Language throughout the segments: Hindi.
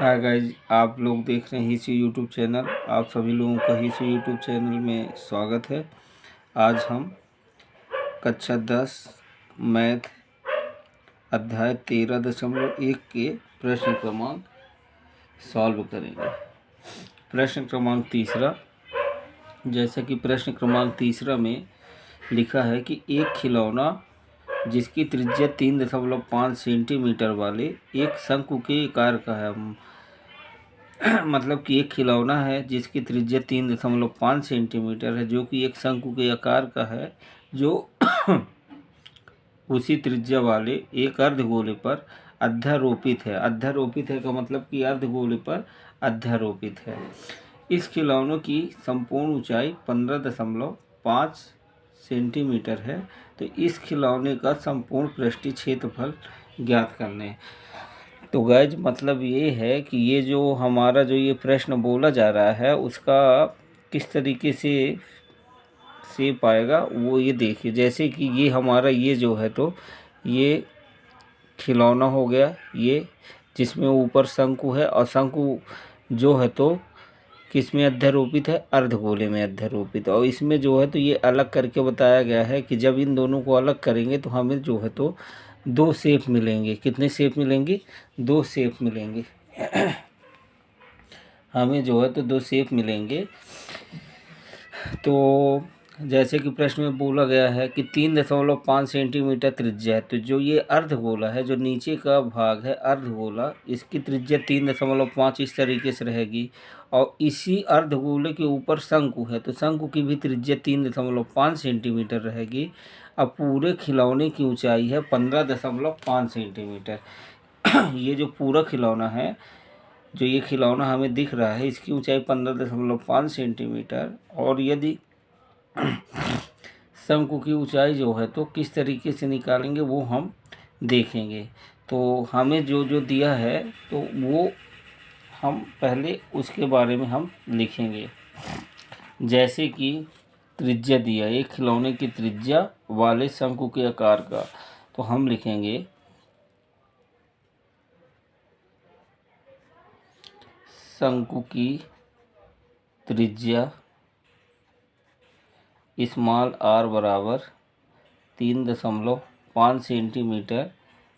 हाय गाइज, आप लोग देख रहे हैं हिसी यूट्यूब चैनल। आप सभी लोगों का हिसी यूट्यूब चैनल में स्वागत है। आज हम कक्षा 10 मैथ अध्याय 13.1 के प्रश्न क्रमांक सॉल्व करेंगे। प्रश्न क्रमांक तीसरा, जैसा कि प्रश्न क्रमांक तीसरा में लिखा है कि एक खिलौना जिसकी त्रिज्या 3.5 सेंटीमीटर वाले एक शंकु के आकार का है। मतलब कि एक खिलौना है जिसकी त्रिज्या 3.5 सेंटीमीटर है, जो कि एक शंकु के आकार का है, जो उसी त्रिज्या वाले एक अर्धगोले पर अध्यारोपित है। अध्यारोपित है का मतलब कि अर्धगोले पर अध्यारोपित है। इस खिलौनों की संपूर्ण ऊंचाई 15.5 सेंटीमीटर है। तो इस खिलौने का संपूर्ण पृष्ठीय क्षेत्रफल ज्ञात करने। तो गाइज मतलब ये है कि ये जो हमारा जो ये प्रश्न बोला जा रहा है उसका किस तरीके से पाएगा वो ये देखिए। जैसे कि ये हमारा ये जो है तो ये खिलौना हो गया, ये जिसमें ऊपर शंकु है, और शंकु जो है तो किस में अध्यारोपित है, अर्धगोले में अध्यारोपित। और इसमें जो है तो ये अलग करके बताया गया है कि जब इन दोनों को अलग करेंगे तो हमें जो है तो दो शेप मिलेंगे। कितने शेप मिलेंगे? दो शेप मिलेंगे। हमें जो है तो दो शेप मिलेंगे। तो जैसे कि प्रश्न में बोला गया है कि 3.5 सेंटीमीटर त्रिज्या है, तो जो ये अर्धगोला है, जो नीचे का भाग है अर्धगोला, इसकी त्रिज्या 3.5 इस तरीके से रहेगी। और इसी अर्धगोले के ऊपर शंकु है, तो शंकु की भी त्रिज्या 3.5 सेंटीमीटर रहेगी। अब पूरे खिलौने की ऊंचाई है 15.5 सेंटीमीटर। ये जो पूरा खिलौना है, जो ये खिलौना हमें दिख रहा है, इसकी ऊंचाई 15.5 सेंटीमीटर। और यदि शंकु की ऊंचाई जो है तो किस तरीके से निकालेंगे वो हम देखेंगे। तो हमें जो जो दिया है तो वो हम पहले उसके बारे में हम लिखेंगे। जैसे कि त्रिज्या दिया, एक खिलौने की त्रिज्या वाले शंकु के आकार का, तो हम लिखेंगे शंकु की त्रिज्या स्मॉल आर बराबर 3.5 सेंटीमीटर।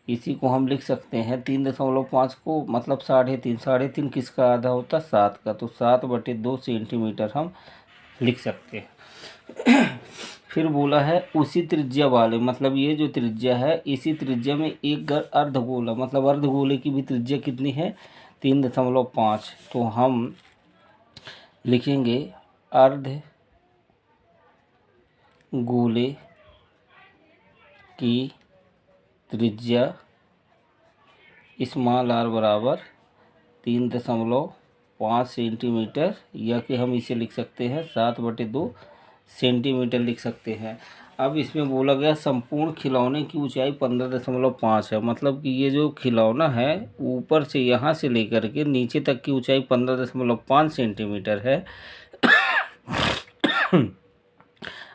इसी को हम लिख सकते हैं 3.5 को मतलब 3.5, 3.5 किसका आधा होता है? 7 का, तो 7/2 सेंटीमीटर हम लिख सकते हैं। फिर बोला है उसी त्रिज्या वाले, मतलब ये जो त्रिज्या है इसी त्रिज्या में एक अर्धगोला, मतलब अर्धगोले की भी त्रिज्या कितनी है? 3.5। तो हम लिखेंगे अर्ध गोले की त्रिज्या स्मॉल आर बराबर 3.5 सेंटीमीटर, या कि हम इसे लिख सकते हैं 7/2 सेंटीमीटर लिख सकते हैं। अब इसमें बोला गया संपूर्ण खिलौने की ऊंचाई 15.5 है, मतलब कि ये जो खिलौना है ऊपर से यहाँ से लेकर के नीचे तक की ऊंचाई 15.5 सेंटीमीटर है।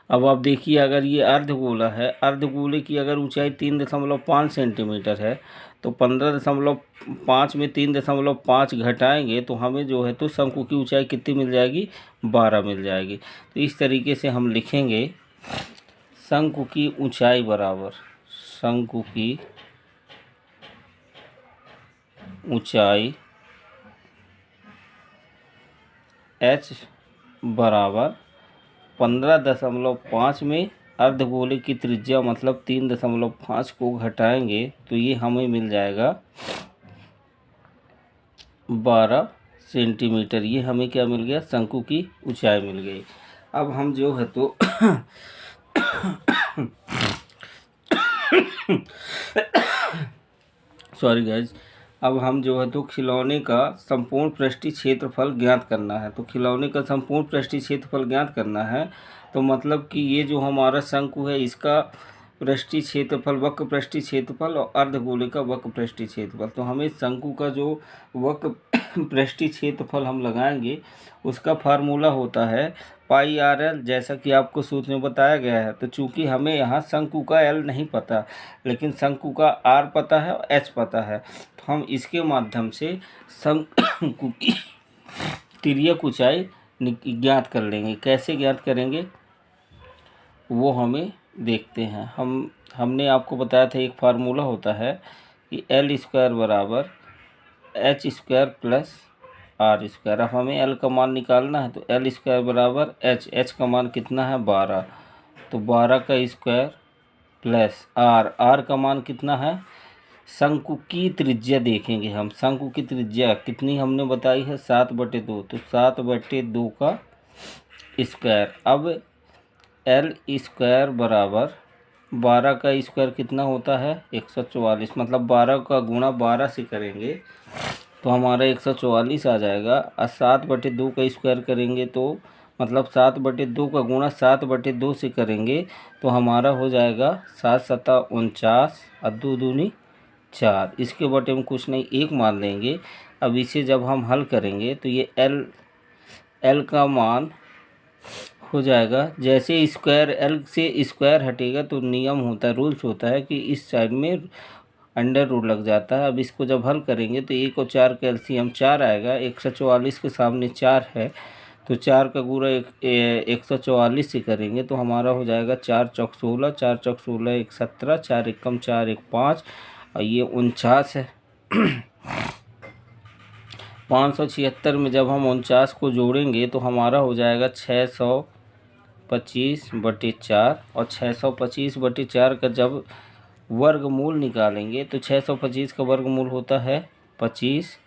अब आप देखिए, अगर ये अर्धगोला है, अर्धगोले की अगर ऊंचाई 3.5 सेंटीमीटर है, तो 15.5 में 3.5 घटाएंगे तो हमें जो है तो शंकु की ऊंचाई कितनी मिल जाएगी? 12 मिल जाएगी। तो इस तरीके से हम लिखेंगे शंकु की ऊंचाई बराबर, शंकु की ऊंचाई h बराबर 15.5 में अर्धगोले की त्रिज्या मतलब 3.5 को घटाएंगे तो ये हमें मिल जाएगा 12 सेंटीमीटर। ये हमें क्या मिल गया? शंकु की ऊंचाई मिल गई। अब हम जो है तो सॉरी गाइज, अब हम जो है तो खिलौने का संपूर्ण पृष्ठीय क्षेत्रफल ज्ञात करना है। तो खिलौने का संपूर्ण पृष्ठीय क्षेत्रफल ज्ञात करना है, तो मतलब कि ये जो हमारा शंकु है इसका पृष्ठीय क्षेत्रफल, वक्र पृष्ठीय क्षेत्रफल, और अर्धगोले का वक्र पृष्ठीय क्षेत्रफल। तो हमें शंकु का जो वक्र पृष्ठीय क्षेत्रफल हम लगाएंगे उसका फार्मूला होता है पाई आर एल, जैसा कि आपको सूत्र में बताया गया है। तो चूंकि हमें यहाँ शंकु का एल नहीं पता, लेकिन शंकु का आर पता है और एच पता है, तो हम इसके माध्यम से शंकु की तिर्यक ऊंचाई ज्ञात कर लेंगे। कैसे ज्ञात करेंगे वो हमें देखते हैं। हमने आपको बताया था एक फार्मूला होता है कि एल स्क्वायर बराबर H square plus R square. अब हमें एल का मान निकालना है, तो एल स्क्वायर बराबर एच का मान कितना है 12, तो 12 का स्क्वायर प्लस आर का मान कितना है। शंकु की त्रिज्या देखेंगे हम, शंकु की त्रिज्या कितनी हमने बताई है 7/2, तो 7/2 का स्क्वायर। अब एल स्क्वायर बराबर 12 का स्क्वायर कितना होता है 144, मतलब 12 का गुणा 12 से करेंगे तो हमारा 144 आ जाएगा। और 7/2 का स्क्वायर करेंगे तो मतलब 7/2 का गुणा 7/2 से करेंगे तो हमारा हो जाएगा 7×7 = 49 और 2 दूनी 4। इसके बटे में कुछ नहीं, एक मान लेंगे। अब इसे जब हम हल करेंगे तो ये एल का मान हो जाएगा, जैसे स्क्वायर एल से स्क्वायर हटेगा तो नियम होता है, रूल्स होता है कि इस साइड में अंडर रूट लग जाता है। अब इसको जब हल करेंगे तो 1 और 4 का एलसीएम 4 आएगा। 144 के सामने 4 है तो 4 का गुणा 144 से करेंगे तो हमारा हो जाएगा 4 चौक 16, 4 चौक 16 1 17, 4 एकम 4 1 5 और ये 49 है। 576 में जब हम 49 को जोड़ेंगे तो हमारा हो जाएगा 625/4 और 625/4 का जब वर्गमूल निकालेंगे तो 625 का वर्गमूल होता है 25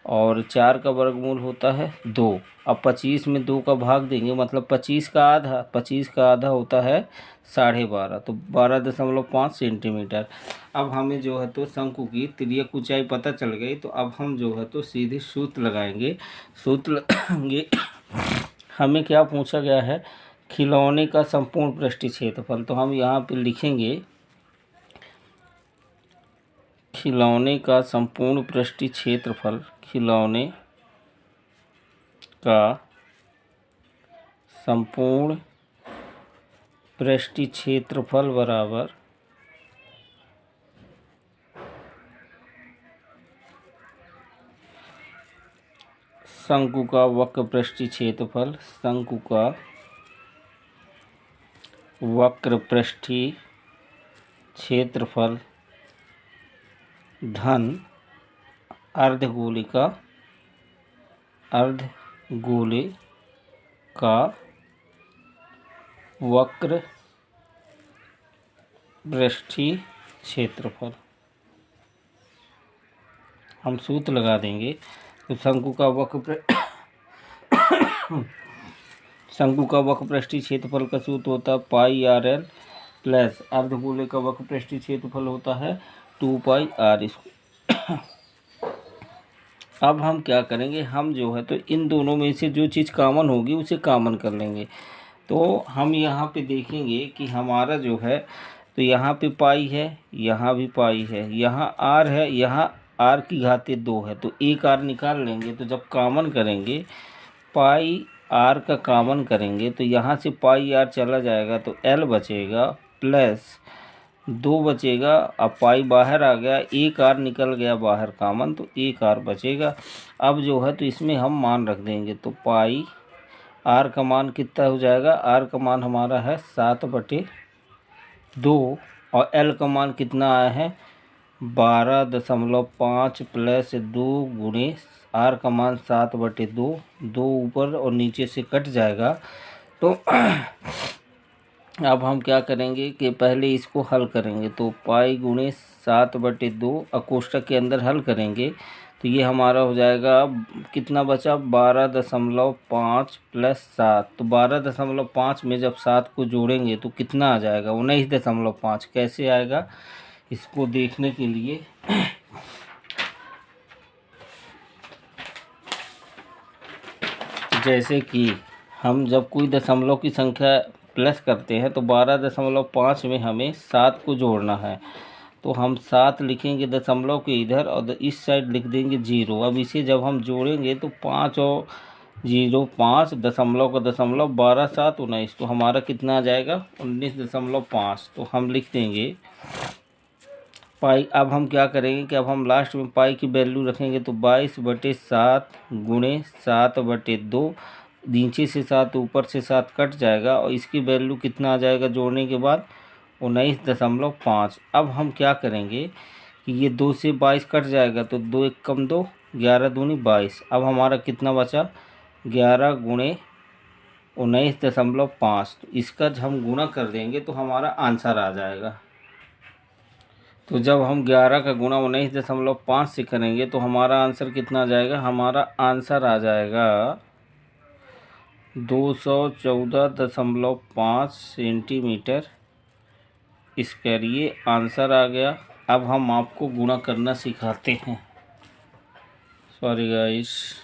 और 4 का वर्गमूल होता है 2। अब 25 में 2 का भाग देंगे मतलब 25 का आधा होता है 12.5, तो 12.5 सेंटीमीटर। अब हमें जो है तो शंकु की तिर्यक ऊंचाई पता चल गई, तो अब हम जो है तो सीधे सूत्र लगाएंगे। हमें क्या पूछा गया है, खिलौने का संपूर्ण पृष्ठीय क्षेत्रफल। तो हम यहाँ पे लिखेंगे खिलौने का संपूर्ण पृष्ठीय क्षेत्रफल, खिलौने का संपूर्ण पृष्ठीय क्षेत्रफल बराबर शंकु का वक्र पृष्ठीय क्षेत्रफल, शंकु का वक्र पृष्ठीय क्षेत्रफल धन अर्धगोले का वक्र पृष्ठीय क्षेत्रफल। हम सूत्र लगा देंगे तो शंकु का वक्र पृष्ठीय क्षेत्रफल का सूत्र होता है पाई आर एल प्लस अर्धगोले का वक्र पृष्ठीय क्षेत्रफल होता है 2 r²। अब हम क्या करेंगे, हम जो है तो इन दोनों में से जो चीज़ कॉमन होगी उसे कॉमन कर लेंगे। तो हम यहाँ पे देखेंगे कि हमारा जो है तो यहाँ पे पाई है, यहाँ भी पाई है, यहाँ आर है, यहाँ आर की घाते 2 है, तो एक आर निकाल लेंगे। तो जब कॉमन करेंगे पाई आर का कॉमन करेंगे तो यहाँ से पाई आर चला जाएगा तो एल बचेगा प्लस 2 बचेगा। अब पाई बाहर आ गया, एक आर निकल गया बाहर कॉमन, तो एक आर बचेगा। अब जो है तो इसमें हम मान रख देंगे तो पाई आर का मान कितना हो जाएगा, आर का मान हमारा है 7/2 और एल का मान कितना आया है 12.5 प्लस 2 गुणे आर का मान 7/2, 2 ऊपर और नीचे से कट जाएगा। तो अब हम क्या करेंगे कि पहले इसको हल करेंगे, तो पाई गुणे 7/2 कोष्ठक के अंदर हल करेंगे तो ये हमारा हो जाएगा कितना बचा 12.5 प्लस 7, तो 12.5 में जब 7 को जोड़ेंगे तो कितना आ जाएगा 19.5। कैसे आएगा इसको देखने के लिए जैसे कि हम जब कोई दशमलव की संख्या प्लस करते हैं तो 12.5 में हमें 7 को जोड़ना है, तो हम 7 लिखेंगे दशमलव के इधर और इस साइड लिख देंगे 0। अब इसे जब हम जोड़ेंगे तो 5 और 0 5 दशमलव का दशमलव 12 7 19, तो हमारा कितना आ जाएगा 19.5। तो हम लिख देंगे पाई। अब हम क्या करेंगे कि अब हम लास्ट में पाई की वैल्यू रखेंगे, तो 22/7 गुणे 7/2, नीचे से 7 ऊपर से 7 कट जाएगा और इसकी वैल्यू कितना आ जाएगा जोड़ने के बाद 19.5। अब हम क्या करेंगे कि ये 2 से 22 कट जाएगा, तो 2 1 कम 2, 11 दूनी 22। अब हमारा कितना बचा 11 गुणे 19.5। तो इसका जब हम गुणा कर देंगे तो हमारा आंसर आ जाएगा। तो जब हम 11 का गुणा 19.5 से करेंगे तो हमारा आंसर कितना आ जाएगा, हमारा आंसर आ जाएगा 214.5 सेंटीमीटर स्क्वायर। ये आंसर आ गया। अब हम आपको गुणा करना सिखाते हैं। सॉरी गाइस,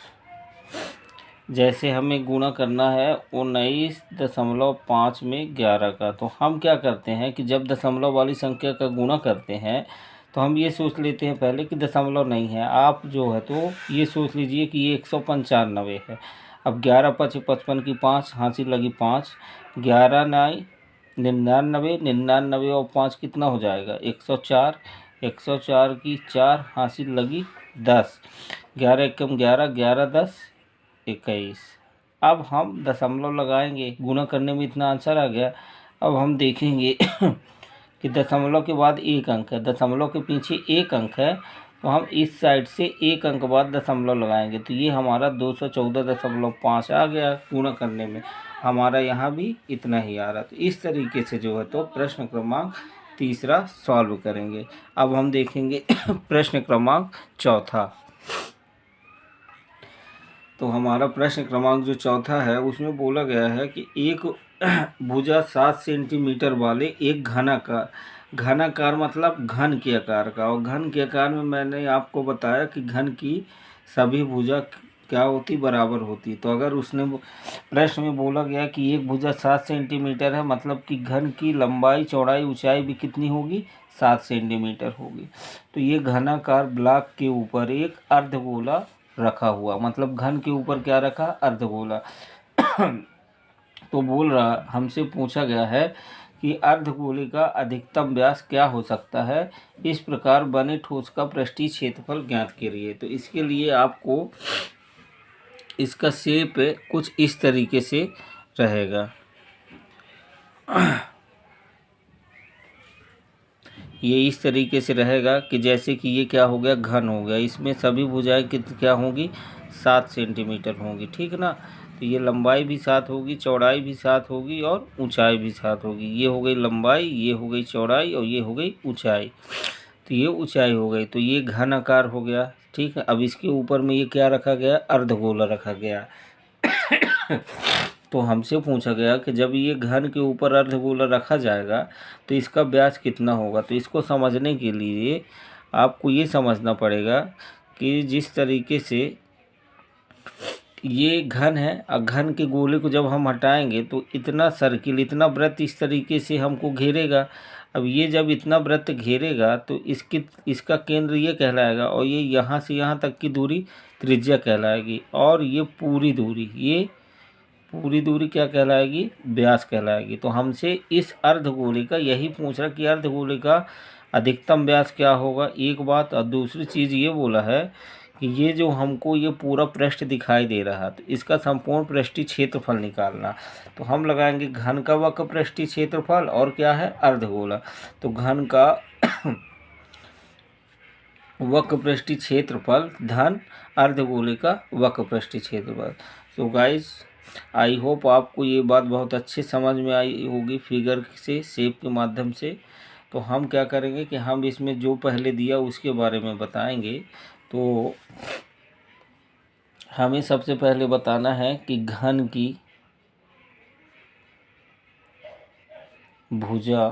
जैसे हमें गुणा करना है 19.5 में 11 का, तो हम क्या करते हैं कि जब दशमलव वाली संख्या का गुणा करते हैं तो हम ये सोच लेते हैं पहले कि दशमलव नहीं है। आप जो है तो ये सोच लीजिए कि ये 195 है। अब 11 5 55 की 5 हासिल लगी 5, 11 9 99, 99 और 5 कितना हो जाएगा 104, 104 की 4 हासिल लगी 10, 11 एकम 11, 11 10 21। अब हम दशमलव लगाएंगे, गुणा करने में इतना आंसर आ गया। अब हम देखेंगे कि दशमलव के बाद एक अंक है, दशमलव के पीछे एक अंक है, तो हम इस साइड से एक अंक बाद दशमलव लगाएंगे, तो ये हमारा 214.5 आ गया। गुणा करने में हमारा यहाँ भी इतना ही आ रहा। तो इस तरीके से जो है तो प्रश्न क्रमांक तीसरा सॉल्व करेंगे। अब हम देखेंगे प्रश्न क्रमांक चौथा। तो हमारा प्रश्न क्रमांक जो चौथा है उसमें बोला गया है कि एक भुजा 7 सेंटीमीटर वाले एक घनाकार मतलब घन के आकार का, और घन के आकार में मैंने आपको बताया कि घन की सभी भुजा क्या होती, बराबर होती। तो अगर उसने प्रश्न में बोला गया कि एक भुजा 7 सेंटीमीटर है, मतलब कि घन की लंबाई चौड़ाई ऊंचाई भी कितनी होगी 7 सेंटीमीटर होगी। तो ये घनाकार ब्लॉक के ऊपर एक अर्धगोला रखा हुआ, मतलब घन के ऊपर क्या रखा, अर्धगोला। तो बोल रहा, हमसे पूछा गया है कि अर्धगोले का अधिकतम व्यास क्या हो सकता है, इस प्रकार बने ठोस का पृष्ठीय क्षेत्रफल ज्ञात करिए। तो इसके लिए आपको इसका शेप कुछ इस तरीके से रहेगा। ये इस तरीके से रहेगा कि जैसे कि ये क्या हो गया, घन हो गया, इसमें सभी भुजाएं क्या होंगी 7 सेंटीमीटर होंगी, ठीक ना। तो ये लंबाई भी 7 होगी, चौड़ाई भी 7 होगी और ऊंचाई भी 7 होगी। ये हो गई लंबाई, ये हो गई चौड़ाई और ये हो गई ऊंचाई। तो ये ऊंचाई हो गई, तो ये घन आकार हो गया, ठीक है। अब इसके ऊपर में ये क्या रखा गया, अर्धगोला रखा गया। तो हमसे पूछा गया कि जब ये घन के ऊपर अर्धगोला रखा जाएगा तो इसका व्यास कितना होगा। तो इसको समझने के लिए आपको ये समझना पड़ेगा कि जिस तरीके से ये घन है और घन के गोले को जब हम हटाएंगे तो इतना सर्किल, इतना वृत्त इस तरीके से हमको घेरेगा। अब ये जब इतना वृत्त घेरेगा तो इसका केंद्र ये कहलाएगा, और ये यहाँ से यहाँ तक की दूरी त्रिज्या कहलाएगी, और ये पूरी दूरी क्या कहलाएगी, व्यास कहलाएगी। तो हमसे इस अर्धगोले का यही पूछ रहा कि अर्धगोले का अधिकतम व्यास क्या होगा, एक बात। और दूसरी चीज़ ये बोला है कि ये जो हमको ये पूरा पृष्ठ दिखाई दे रहा है, तो इसका संपूर्ण पृष्ठीय क्षेत्रफल निकालना। तो हम लगाएंगे घन का वक्र पृष्ठीय क्षेत्रफल और क्या है, अर्धगोला। तो घन का वक्र पृष्ठीय क्षेत्रफल धन अर्धगोले का वक्र पृष्ठीय क्षेत्रफल। सो गाइस, आई होप आपको ये बात बहुत अच्छे समझ में आई होगी फिगर से, शेप के माध्यम से। तो हम क्या करेंगे कि हम इसमें जो पहले दिया उसके बारे में बताएंगे। तो हमें सबसे पहले बताना है कि घन की भुजा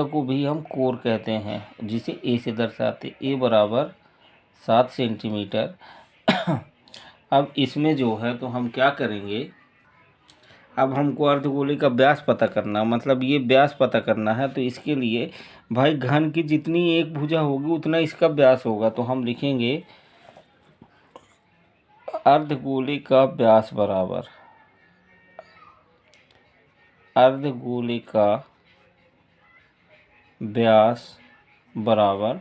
को भी हम कोर कहते हैं, जिसे ए से दर्शाते, ए बराबर 7 सेंटीमीटर। अब इसमें जो है तो हम क्या करेंगे अब हमको अर्धगोले का व्यास पता करना, मतलब ये व्यास पता करना है। तो इसके लिए भाई घन की जितनी एक भुजा होगी उतना इसका व्यास होगा। तो हम लिखेंगे अर्धगोले का व्यास बराबर अर्धगोले का व्यास बराबर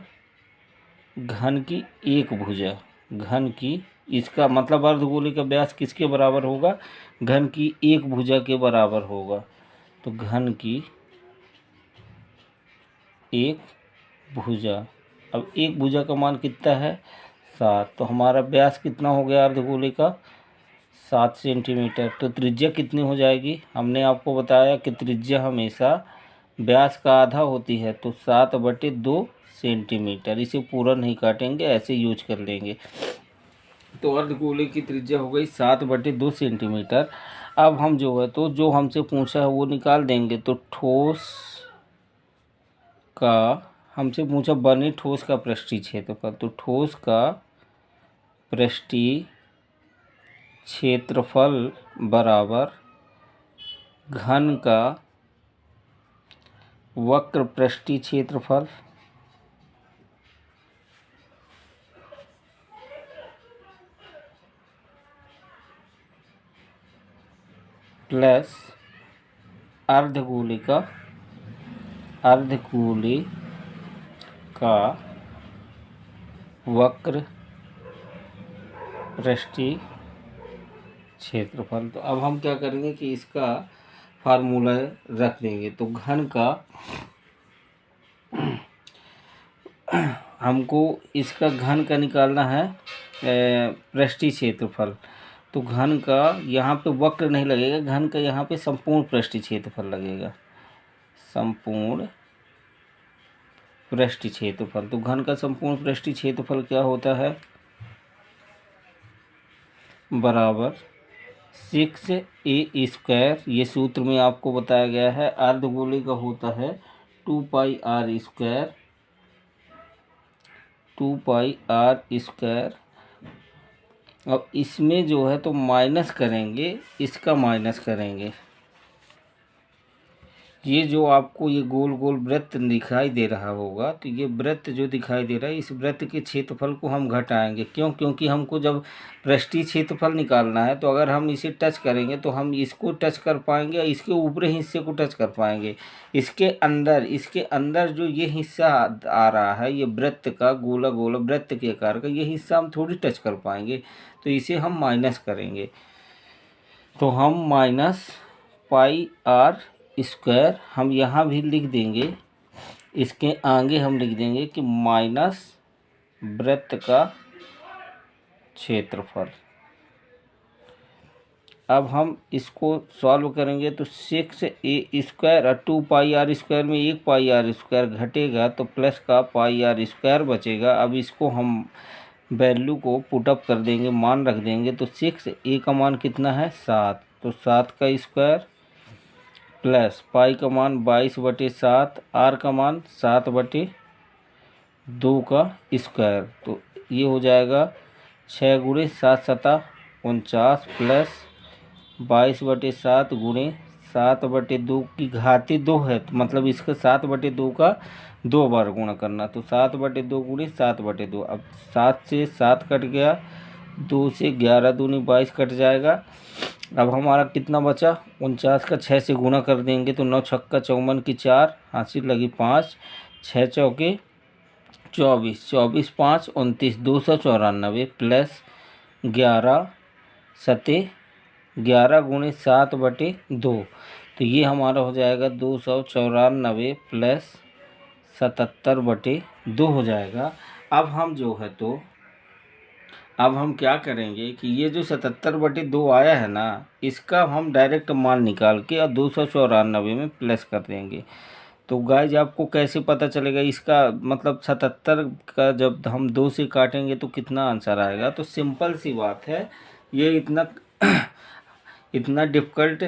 घन की एक भुजा। घन की, इसका मतलब अर्धगोले का व्यास किसके बराबर होगा? घन की एक भुजा के बराबर होगा। तो घन की एक भुजा, अब एक भुजा का मान कितना है? 7। तो हमारा व्यास कितना हो गया अर्धगोले का? 7 सेंटीमीटर। तो त्रिज्या कितनी हो जाएगी? हमने आपको बताया कि त्रिज्या हमेशा व्यास का आधा होती है। तो 7/2 सेंटीमीटर। इसे पूरा नहीं काटेंगे, ऐसे यूज कर लेंगे। तो अर्धगोले की त्रिज्या हो गई 7/2 सेंटीमीटर। अब हम जो है तो जो हमसे पूछा है वो निकाल देंगे। तो ठोस का, हमसे पूछा बने ठोस का पृष्ठीय क्षेत्रफल। तो ठोस का पृष्ठीय क्षेत्रफल बराबर घन का वक्र पृष्ठीय क्षेत्रफल प्लस अर्धगोले का वक्र पृष्ठीय क्षेत्रफल। तो अब हम क्या करेंगे कि इसका फार्मूला रख देंगे। तो घन का, हमको इसका घन का निकालना है पृष्ठीय क्षेत्रफल। तो घन का यहाँ पे वक्र नहीं लगेगा, घन का यहाँ पे संपूर्ण पृष्ठीय क्षेत्रफल लगेगा। संपूर्ण पृष्ठीय क्षेत्रफल। तो घन का संपूर्ण पृष्ठीय क्षेत्रफल क्या होता है? बराबर 6a²। ये सूत्र में आपको बताया गया है। अर्धगोले का होता है 2πr²। 2πr²। अब इसमें जो है तो माइनस करेंगे, इसका माइनस करेंगे। ये जो आपको ये गोल गोल वृत्त दिखाई दे रहा होगा, तो ये वृत्त जो दिखाई दे रहा है, इस वृत्त के क्षेत्रफल को हम घटाएंगे। क्यों? क्योंकि हमको जब पृष्ठीय क्षेत्रफल निकालना है तो अगर हम इसे टच करेंगे तो हम इसको टच कर पाएंगे और इसके ऊपरी हिस्से को टच कर पाएंगे। इसके अंदर जो ये हिस्सा आ रहा है, ये वृत्त का गोला गोला वृत्त के आकार का, ये हिस्सा हम थोड़ी टच कर पाएंगे। तो इसे हम माइनस करेंगे। तो हम -πr² हम यहाँ भी लिख देंगे। इसके आगे हम लिख देंगे कि माइनस वृत्त का क्षेत्रफल। अब हम इसको सॉल्व करेंगे तो 6a² और 2πr² में 1πr² घटेगा तो प्लस का πr² बचेगा। अब इसको हम वैल्यू को पुटअप कर देंगे, मान रख देंगे। तो 6a का मान कितना है? 7। तो 7 का स्क्वायर प्लस पाई का मान 22/7, आर का मान 7/2 का स्क्वायर। तो ये हो जाएगा 6 × 7 = 49 प्लस 22/7 × 7/2 की घाती 2 है। तो मतलब इसका 7/2 का 2 बार गुणा करना। तो 7/2 × 7/2। अब 7 से 7 कट गया, 2 से 11 दूनी 22 कट जाएगा। अब हमारा कितना बचा? 49 का 6 से गुणा कर देंगे तो 9 × 6 = 54 की 4, हासिल लगी 5, 6 × 4 = 24, 24 × 5 = 29, 294 प्लस 11 × 7/2। तो ये हमारा हो जाएगा 294 प्लस 77/2 हो जाएगा। अब हम जो है तो अब हम क्या करेंगे कि ये जो 77/2 आया है ना, इसका हम डायरेक्ट मान निकाल के और 294 में प्लस कर देंगे। तो गाइज आपको कैसे पता चलेगा इसका मतलब 77 का जब हम 2 से काटेंगे तो कितना आंसर आएगा? तो सिंपल सी बात है, ये इतना डिफ़िकल्ट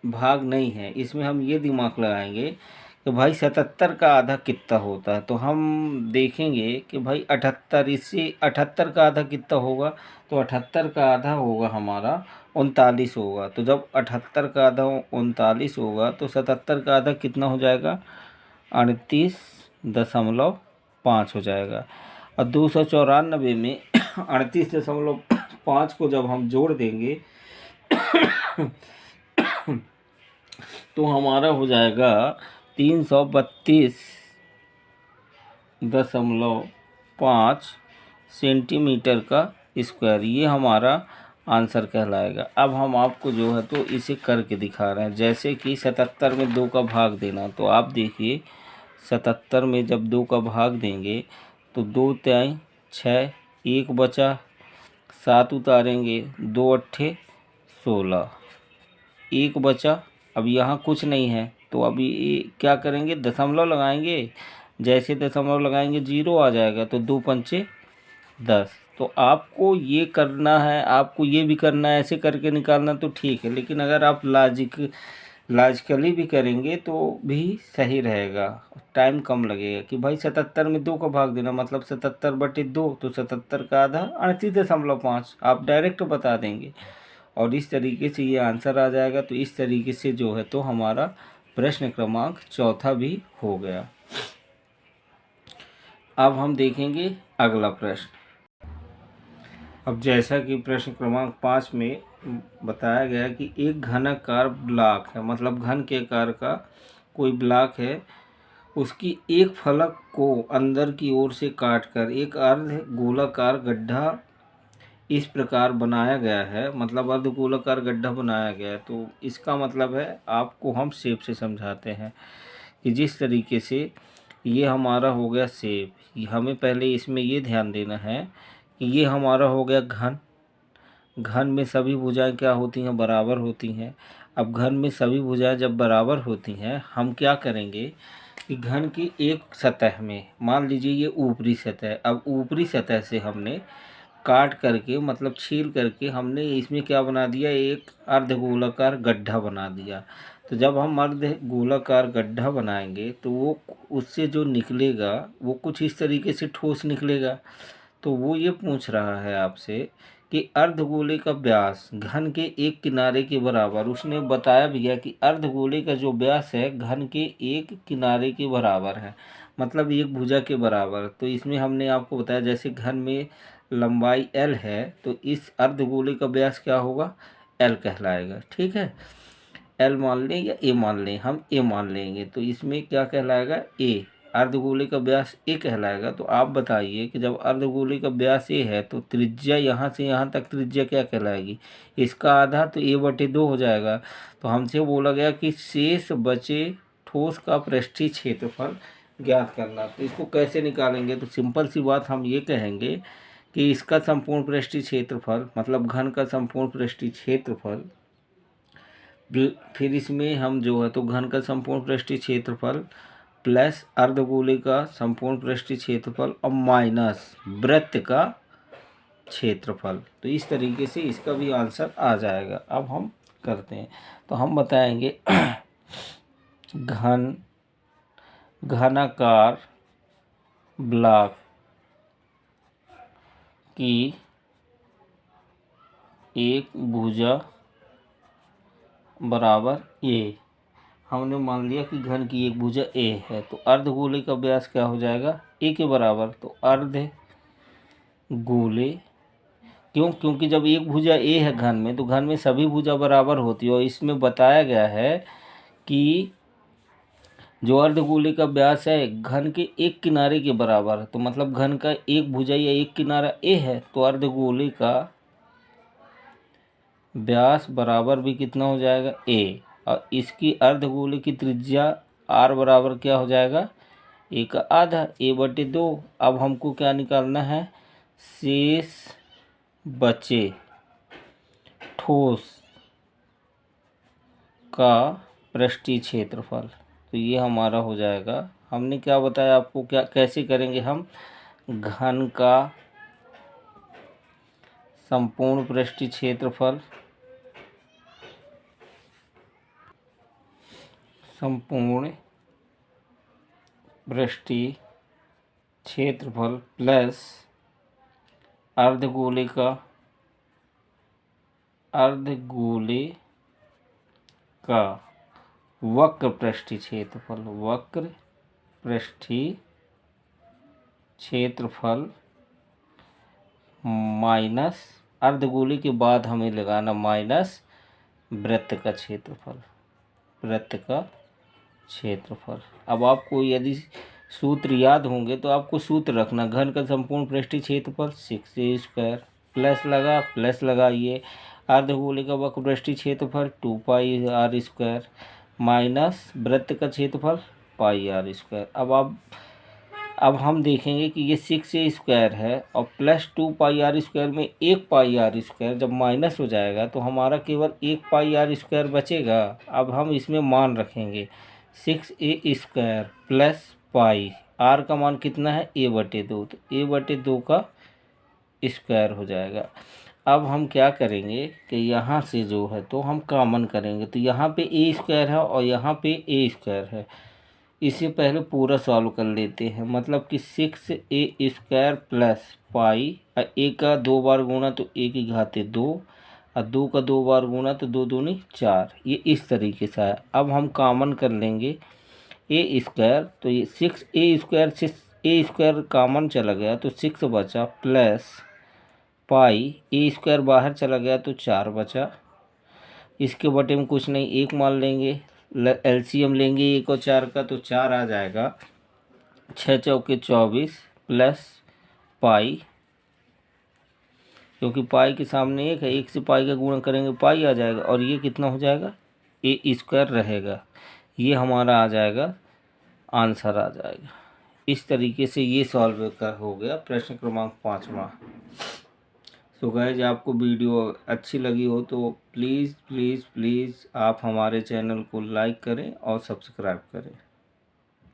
भाग नहीं है। इसमें हम ये दिमाग लगाएंगे कि भाई 77 का आधा कितना होता है। तो हम देखेंगे कि भाई 78, इससे 78 का आधा कितना होगा? तो 78 का आधा होगा हमारा 39 होगा। तो जब 78 का आधा 39 होगा तो 77 का आधा कितना हो जाएगा? 38.5 हो जाएगा। और 294 में 38.5 को जब हम जोड़ देंगे तो हमारा हो जाएगा 332.5 सेंटीमीटर का स्क्वायर। ये हमारा आंसर कहलाएगा। अब हम आपको जो है तो इसे करके दिखा रहे हैं। जैसे कि 77 में 2 का भाग देना, तो आप देखिए 77 में जब 2 का भाग देंगे तो 2 तिहाई 6, 1 बचा, 7 उतारेंगे, 2 अट्ठे 16, 1 बचा। अब यहाँ कुछ नहीं है तो अभी क्या करेंगे? दशमलव लगाएंगे। जैसे दशमलव लगाएंगे 0 आ जाएगा। तो 2 पंचे 10। तो आपको ये करना है, आपको ये भी करना है, ऐसे करके निकालना तो ठीक है। लेकिन अगर आप लॉजिकली भी करेंगे तो भी सही रहेगा, टाइम कम लगेगा। कि भाई 77 में 2 का भाग देना मतलब 77/2, तो 77 का आधा 38.5 आप डायरेक्ट बता देंगे और इस तरीके से ये आंसर आ जाएगा। तो इस तरीके से जो है तो हमारा प्रश्न क्रमांक 4 भी हो गया। अब हम देखेंगे अगला प्रश्न। अब जैसा कि प्रश्न क्रमांक 5 में बताया गया कि एक घनाकार ब्लॉक है, मतलब घन के आकार का कोई ब्लॉक है, उसकी एक फलक को अंदर की ओर से काटकर एक अर्ध गोलाकार गड्ढा इस प्रकार बनाया गया है, मतलब अर्ध गोलाकार गड्ढा बनाया गया है। तो इसका मतलब है, आपको हम शेप से समझाते हैं कि जिस तरीके से ये हमारा हो गया शेप, हमें पहले इसमें ये ध्यान देना है कि ये हमारा हो गया घन। घन में सभी भुजाएं क्या होती हैं? बराबर होती हैं। अब घन में सभी भुजाएं जब बराबर होती हैं, हम क्या करेंगे कि घन की एक सतह में, मान लीजिए ये ऊपरी सतह, अब ऊपरी सतह से हमने काट करके मतलब छील करके हमने इसमें क्या बना दिया? एक अर्धगोलाकार गड्ढा बना दिया। तो जब हम अर्धगोलाकार गड्ढा बनाएंगे तो वो उससे जो निकलेगा वो कुछ इस तरीके से ठोस निकलेगा। तो वो ये पूछ रहा है आपसे कि अर्धगोले का व्यास घन के एक किनारे के बराबर, उसने बताया भैया कि अर्धगोले का जो व्यास है घन के एक किनारे के बराबर है, मतलब एक भुजा के बराबर। तो इसमें हमने आपको बताया जैसे घन में लंबाई l है तो इस अर्धगोले का व्यास क्या होगा? l कहलाएगा। ठीक है, l मान लें या a मान लें, हम a मान लेंगे। तो इसमें क्या कहलाएगा? a। अर्धगोले का व्यास a कहलाएगा। तो आप बताइए कि जब अर्धगोले का व्यास a है तो त्रिज्या यहाँ से यहाँ तक त्रिज्या क्या कहलाएगी? इसका आधा, तो a/2 हो जाएगा। तो हमसे बोला गया कि शेष बचे ठोस का पृष्ठीय क्षेत्रफल ज्ञात करना। तो इसको कैसे निकालेंगे? तो सिंपल सी बात हम ये कहेंगे कि इसका संपूर्ण पृष्ठीय क्षेत्रफल, मतलब घन का संपूर्ण पृष्ठीय क्षेत्रफल, फिर इसमें हम जो है तो घन का संपूर्ण पृष्ठीय क्षेत्रफल प्लस अर्धगोले का संपूर्ण पृष्ठीय क्षेत्रफल और माइनस वृत्त का क्षेत्रफल। तो इस तरीके से इसका भी आंसर आ जाएगा। अब हम करते हैं, तो हम बताएंगे घनाकार ब्लॉक की एक भुजा बराबर a। हमने मान लिया कि घन की एक भुजा a है, तो अर्धगोले का व्यास क्या हो जाएगा? a के बराबर। तो अर्धगोले, क्योंकि जब एक भुजा a है घन में, तो घन में सभी भुजा बराबर होती है। और इसमें बताया गया है कि जो अर्धगोले का व्यास है घन के एक किनारे के बराबर है, तो मतलब घन का एक भुजा या एक किनारा a है, तो अर्धगोले का व्यास बराबर भी कितना हो जाएगा? a। और इसकी अर्धगोले की त्रिज्या r बराबर क्या हो जाएगा? a का आधा, a/2। अब हमको क्या निकालना है? शेष बचे ठोस का पृष्ठीय क्षेत्रफल। तो ये हमारा हो जाएगा। हमने क्या बताया आपको, क्या कैसे करेंगे हम? घन का संपूर्ण पृष्ठीय क्षेत्रफल प्लस अर्धगोले का अर्धगोले का वक्र पृष्ठीय क्षेत्रफल, वक्र पृष्ठीय क्षेत्रफल माइनस, अर्धगोले के बाद हमें लगाना माइनस वृत्त का क्षेत्रफल, वृत्त का क्षेत्रफल। अब आपको यदि सूत्र याद होंगे तो आपको सूत्र रखना, घन का संपूर्ण पृष्ठीय क्षेत्रफल 6a² प्लस लगाइए अर्धगोले का वक्र पृष्ठीय क्षेत्रफल 2πr² माइनस वृत्त का क्षेत्रफल πr²। अब हम देखेंगे कि ये 6a² है और प्लस 2πr² में 1πr² जब माइनस हो जाएगा तो हमारा केवल 1πr² बचेगा। अब हम इसमें मान रखेंगे 6a² प्लस पाई, r का मान कितना है a/2, तो a/2 का स्क्वायर हो जाएगा। अब हम क्या करेंगे कि यहाँ से जो है तो हम कॉमन करेंगे, तो यहाँ पे a² है और यहाँ पे a² है। इसे पहले पूरा सॉल्व कर लेते हैं, मतलब कि 6a² प्लस पाई, a का 2 बार गुणा तो a की घाते 2 और 2 का 2 बार गुणा तो 2 दूनी 4, ये इस तरीके से है। अब हम कॉमन कर लेंगे a², तो ये 6a² से a² कॉमन चला गया तो 6 बचा, प्लस पाई a² बाहर चला गया तो 4 बचा। इसके बटे में कुछ नहीं, 1 मान लेंगे, एलसीएम लेंगे 1 और 4 का तो 4 आ जाएगा, 6 चौके 24 प्लस पाई, क्योंकि पाई के सामने 1 है, 1 से पाई का गुणा करेंगे पाई आ जाएगा और ये कितना हो जाएगा a² रहेगा। ये हमारा आ जाएगा, आंसर आ जाएगा। इस तरीके से ये सॉल्व कर हो गया प्रश्न क्रमांक 5वां। तो गाइस आपको वीडियो अच्छी लगी हो तो प्लीज़ आप हमारे चैनल को लाइक करें और सब्सक्राइब करें।